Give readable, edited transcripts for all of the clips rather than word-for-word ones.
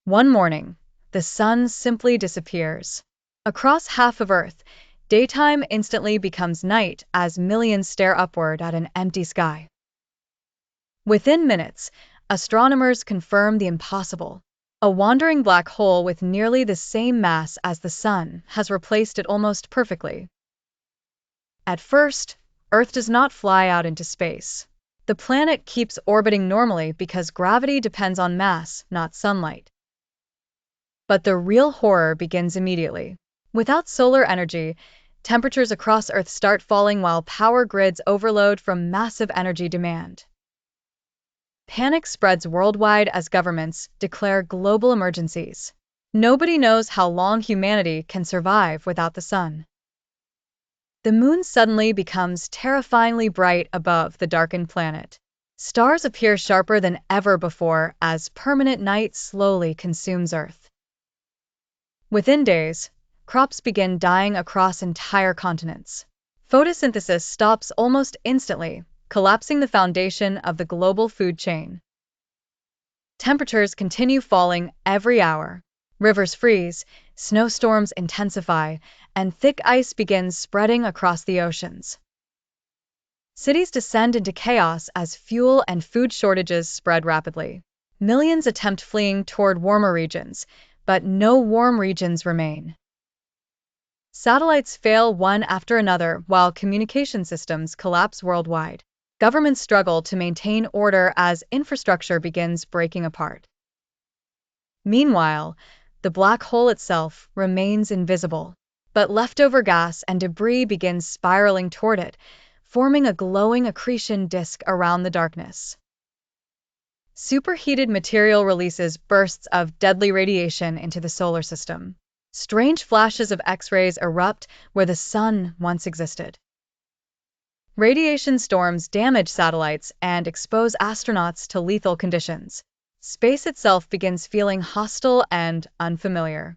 One morning, the sun simply disappears. Across half of Earth, daytime instantly becomes night as millions stare upward at an empty sky. Within minutes, astronomers confirm the impossible. A wandering black hole with nearly the same mass as the sun has replaced it almost perfectly. At first, Earth does not fly out into space. The planet keeps orbiting normally because gravity depends on mass, not sunlight. But the real horror begins immediately. Without solar energy, temperatures across Earth start falling while power grids overload from massive energy demand. Panic spreads worldwide as governments declare global emergencies. Nobody knows how long humanity can survive without the sun. The moon suddenly becomes terrifyingly bright above the darkened planet. Stars appear sharper than ever before as permanent night slowly consumes Earth. Within days, crops begin dying across entire continents. Photosynthesis stops almost instantly, collapsing the foundation of the global food chain. Temperatures continue falling every hour. Rivers freeze, snowstorms intensify, and thick ice begins spreading across the oceans. Cities descend into chaos as fuel and food shortages spread rapidly. Millions attempt fleeing toward warmer regions, but no warm regions remain. Satellites fail one after another while communication systems collapse worldwide. Governments struggle to maintain order as infrastructure begins breaking apart. Meanwhile, the black hole itself remains invisible, but leftover gas and debris begin spiraling toward it, forming a glowing accretion disk around the darkness. Superheated material releases bursts of deadly radiation into the solar system. Strange flashes of X-rays erupt where the sun once existed. Radiation storms damage satellites and expose astronauts to lethal conditions. Space itself begins feeling hostile and unfamiliar.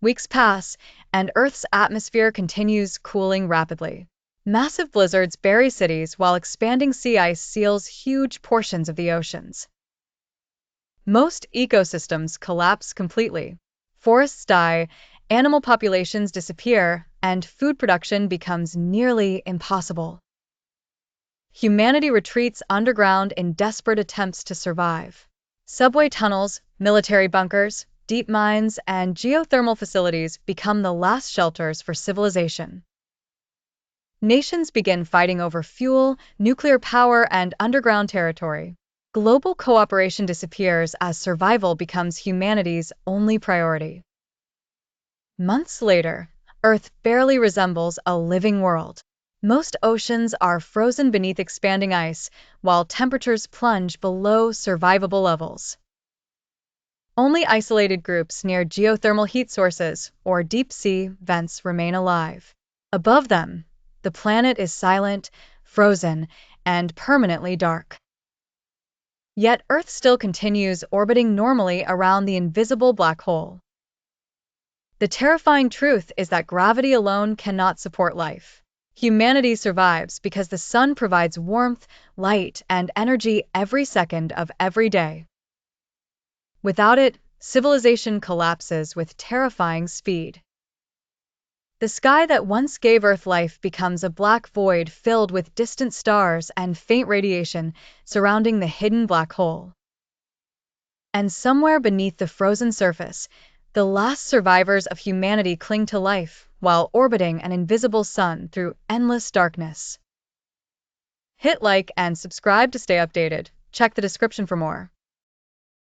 Weeks pass, and Earth's atmosphere continues cooling rapidly. Massive blizzards bury cities while expanding sea ice seals huge portions of the oceans. Most ecosystems collapse completely. Forests die, animal populations disappear, and food production becomes nearly impossible. Humanity retreats underground in desperate attempts to survive. Subway tunnels, military bunkers, deep mines, and geothermal facilities become the last shelters for civilization. Nations begin fighting over fuel, nuclear power, and underground territory. Global cooperation disappears as survival becomes humanity's only priority. Months later, Earth barely resembles a living world. Most oceans are frozen beneath expanding ice, while temperatures plunge below survivable levels. Only isolated groups near geothermal heat sources or deep-sea vents remain alive. Above them, the planet is silent, frozen, and permanently dark. Yet Earth still continues orbiting normally around the invisible black hole. The terrifying truth is that gravity alone cannot support life. Humanity survives because the sun provides warmth, light, and energy every second of every day. Without it, civilization collapses with terrifying speed. The sky that once gave Earth life becomes a black void filled with distant stars and faint radiation surrounding the hidden black hole. And somewhere beneath the frozen surface, the last survivors of humanity cling to life while orbiting an invisible sun through endless darkness. Hit like and subscribe to stay updated. Check the description for more.